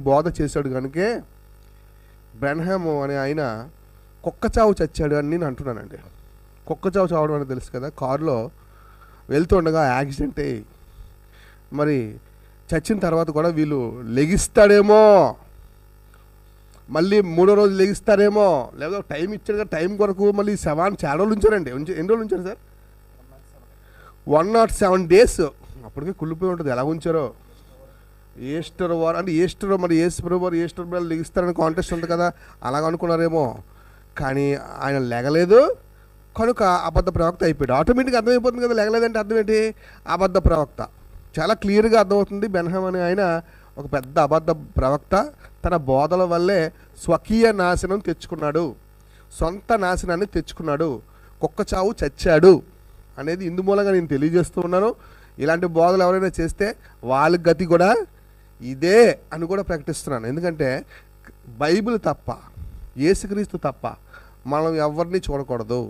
బోధ చేశాడు కనుకే బ్రెన్హామ్ అనే ఆయన కుక్క చావు చచ్చాడు అని నేను అంటున్నానండి. కుక్క చావు చావడం అని తెలుసు కదా, కారులో వెళ్తుండగా యాక్సిడెంట్ అయ్యి మరి చచ్చిన తర్వాత కూడా వీళ్ళు లెగిస్తాడేమో, మళ్ళీ మూడో రోజు లెగిస్తారేమో, లేదా టైం ఇచ్చాడు కదా, టైం కొరకు మళ్ళీ శవాన్ని చాలా రోజులు ఉంచారండి. ఎన్ని రోజులు ఉంచారు సార్? 107 days. అప్పటికే కుళ్ళిపోయి ఉంటుంది. ఎలా ఉంచారో. ఈస్టర్ వారు అంటే ఈస్టర్, మరి యేసుప్రభు వారు ఈస్టర్ మీద లెగిస్తారని కాంటెస్ట్ ఉంది కదా, అలాగ అనుకున్నారేమో. కానీ ఆయన లెగలేదు కనుక అబద్ధ ప్రవక్త అయిపోయాడు. ఆటోమేటిక్గా అర్థమైపోతుంది కదా, లెగలేదంటే అర్థం ఏంటి? అబద్ధ ప్రవక్త. చాలా క్లియర్గా అర్థమవుతుంది. బ్రెన్హామ్ అనే ఆయన ఒక పెద్ద అబద్ధ ప్రవక్త. తన బోధల వల్లే స్వకీయ నాశనం తెచ్చుకున్నాడు, సొంత నాశనాన్ని తెచ్చుకున్నాడు. కుక్క చావు చచ్చాడు అనేది ఇందు మూలంగా నేను తెలియజేస్తూ ఉన్నాను. ఇలాంటి బోధలు ఎవరైనా చేస్తే వాళ్ళ గతి కూడా ఇదే అని కూడా ప్రకటిస్తున్నాను. ఎందుకంటే బైబిల్ తప్ప, యేసుక్రీస్తు తప్ప మనం ఎవరిని చూడకూడదు.